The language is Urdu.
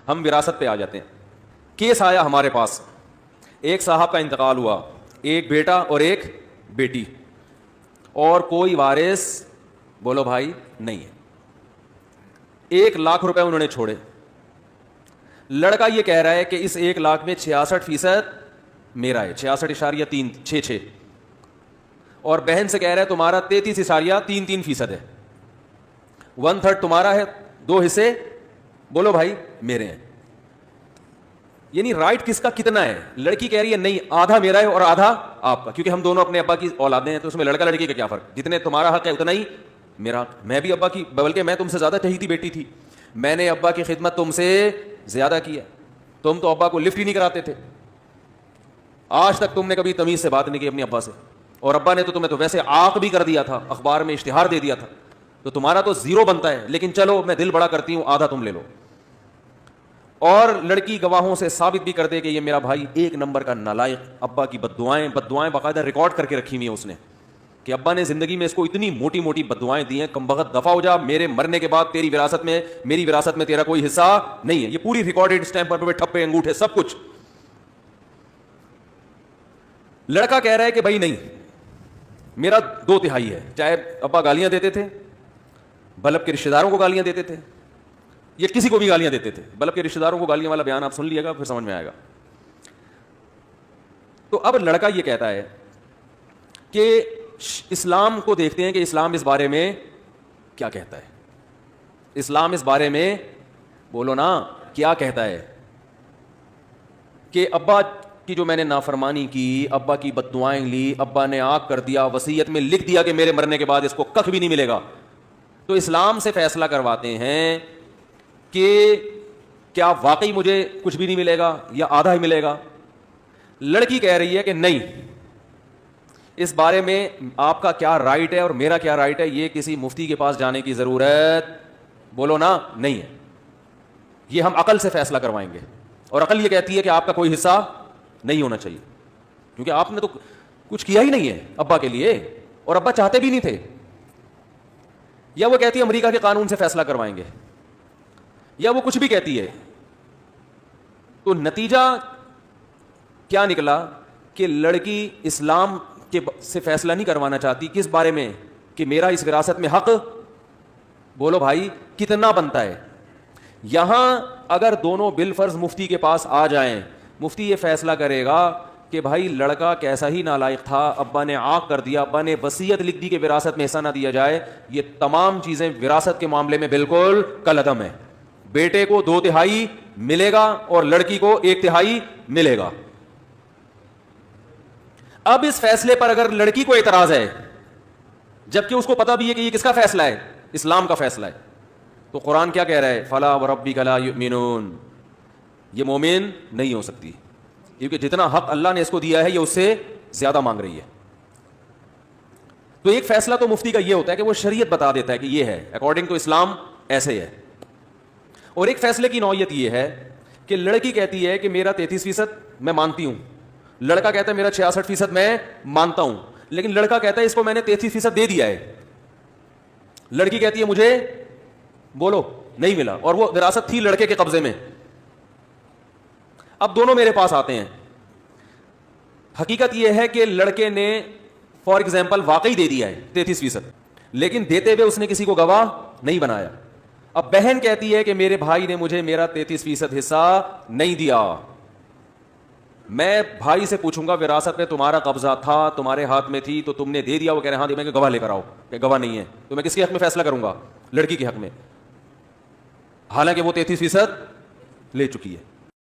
ہم وراثت پہ آ جاتے ہیں. کیس آیا ہمارے پاس, ایک صاحب کا انتقال ہوا, ایک بیٹا اور ایک بیٹی, اور کوئی وارث بولو بھائی نہیں ہے. 1,00,000 روپے انہوں نے چھوڑے. لڑکا یہ کہہ رہا ہے کہ اس 1,00,000 میں 66% میرا ہے, 66.366, اور بہن سے کہہ رہا ہے تمہارا 33.33% ہے. 1/3 تمہارا ہے, 2 حصے بولو بھائی میرے ہیں. یعنی رائٹ کس کا کتنا ہے؟ لڑکی کہہ رہی ہے نہیں, آدھا میرا ہے اور آدھا آپ کا, کیونکہ ہم دونوں اپنے ابا کی اولادیں ہیں, تو اس میں لڑکا لڑکی کا کیا فرق, جتنے تمہارا حق ہے اتنا ہی میرا حق. میں بھی ابا کی, بلکہ میں تم سے زیادہ چہیتی بیٹی تھی, میں نے ابا کی خدمت تم سے زیادہ کی ہے. تم تو ابا کو لفٹ ہی نہیں کراتے تھے, آج تک تم نے کبھی تمیز سے بات نہیں کی اپنے ابا سے, اور ابا نے تو تمہیں تو ویسے آق بھی کر دیا تھا, اخبار میں اشتہار دے دیا تھا, تو تمہارا تو 0 بنتا ہے. لیکن چلو میں دل بڑا کرتی ہوں, آدھا تم لے لو. اور لڑکی گواہوں سے ثابت بھی کر دے کہ یہ میرا بھائی 1 نمبر کا نالائق, ابا کی بددعائیں باقاعدہ ریکارڈ کر کے رکھی ہوئی ہیں اس نے, کہ ابا نے زندگی میں اس کو اتنی موٹی موٹی بددعائیں دی ہیں, کم بخت دفع ہو جا, میرے مرنے کے بعد تیری وراثت میں, میری وراثت میں تیرا کوئی حصہ نہیں ہے. یہ پوری ریکارڈڈ اسٹیمپ پر ٹھپے انگوٹھے سب کچھ. لڑکا کہہ رہا ہے کہ بھائی نہیں, میرا 2/3 ہے. چاہے ابا گالیاں دیتے تھے, بلب کے رشتہ داروں کو گالیاں دیتے تھے, یہ کسی کو بھی گالیاں دیتے تھے, بلب کے رشتہ داروں کو گالیاں والا بیان آپ سن لیے گا, پھر سمجھ میں آئے گا. تو اب لڑکا یہ کہتا ہے کہ اسلام کو دیکھتے ہیں کہ اسلام اس بارے میں کیا کہتا ہے. اسلام اس بارے میں بولو نا کیا کہتا ہے, کہ ابا کی جو میں نے نافرمانی کی, ابا کی بددعائیں لی, ابا نے آگ کر دیا, وصیت میں لکھ دیا کہ میرے مرنے کے بعد اس کو کخ بھی نہیں ملے گا. تو اسلام سے فیصلہ کرواتے ہیں کہ کیا واقعی مجھے کچھ بھی نہیں ملے گا یا آدھا ہی ملے گا. لڑکی کہہ رہی ہے کہ نہیں, اس بارے میں آپ کا کیا رائٹ ہے اور میرا کیا رائٹ ہے, یہ کسی مفتی کے پاس جانے کی ضرورت بولو نا نہیں ہے, یہ ہم عقل سے فیصلہ کروائیں گے. اور عقل یہ کہتی ہے کہ آپ کا کوئی حصہ نہیں ہونا چاہیے, کیونکہ آپ نے تو کچھ کیا ہی نہیں ہے ابا کے لیے, اور ابا چاہتے بھی نہیں تھے. یا وہ کہتی ہے امریکہ کے قانون سے فیصلہ کروائیں گے, یا وہ کچھ بھی کہتی ہے. تو نتیجہ کیا نکلا کہ لڑکی اسلام سے فیصلہ نہیں کروانا چاہتی. کس بارے میں, کہ میرا اس وراثت میں حق بولو بھائی کتنا بنتا ہے. یہاں اگر دونوں بالفرض مفتی کے پاس آ جائیں, مفتی یہ فیصلہ کرے گا کہ بھائی لڑکا کیسا ہی نالائق تھا, ابا نے آگ کر دیا, ابا نے وصیت لکھ دی کہ وراثت میں حصہ نہ دیا جائے, یہ تمام چیزیں وراثت کے معاملے میں بالکل کالعدم ہے. بیٹے کو 2/3 ملے گا اور لڑکی کو 1/3 ملے گا. اب اس فیصلے پر اگر لڑکی کو اعتراض ہے, جبکہ اس کو پتا بھی ہے کہ یہ کس کا فیصلہ ہے, اسلام کا فیصلہ ہے, تو قرآن کیا کہہ رہا ہے, فلا وربک لا یؤمنون, یہ مومن نہیں ہو سکتی, کیونکہ جتنا حق اللہ نے اس کو دیا ہے یہ اس سے زیادہ مانگ رہی ہے. تو ایک فیصلہ تو مفتی کا یہ ہوتا ہے کہ وہ شریعت بتا دیتا ہے کہ یہ ہے اکارڈنگ ٹو اسلام ایسے ہے. اور ایک فیصلے کی نوعیت یہ ہے کہ لڑکی کہتی ہے کہ میرا 33% میں مانتی ہوں, لڑکا کہتا ہے میرا 66% میں مانتا ہوں, لیکن لڑکا کہتا ہے اس کو میں نے 33% دے دیا ہے, لڑکی کہتی ہے مجھے بولو نہیں ملا, اور وہ وراثت تھی لڑکے کے قبضے میں. اب دونوں میرے پاس آتے ہیں. حقیقت یہ ہے کہ لڑکے نے فار ایگزامپل واقعی دے دیا ہے 33%, لیکن دیتے ہوئے اس نے کسی کو گواہ نہیں بنایا. اب بہن کہتی ہے کہ میرے بھائی نے مجھے میرا 33% حصہ نہیں دیا, میں بھائی سے پوچھوں گا وراثت میں تمہارا قبضہ تھا, تمہارے ہاتھ میں تھی, تو تم نے دے دیا. وہ کہہ رہے ہاں دے, میں گواہ لے کر آؤ, کہ گواہ نہیں ہے, تو میں کس کے حق میں فیصلہ کروں گا, لڑکی کے حق میں, حالانکہ وہ 33% لے چکی ہے.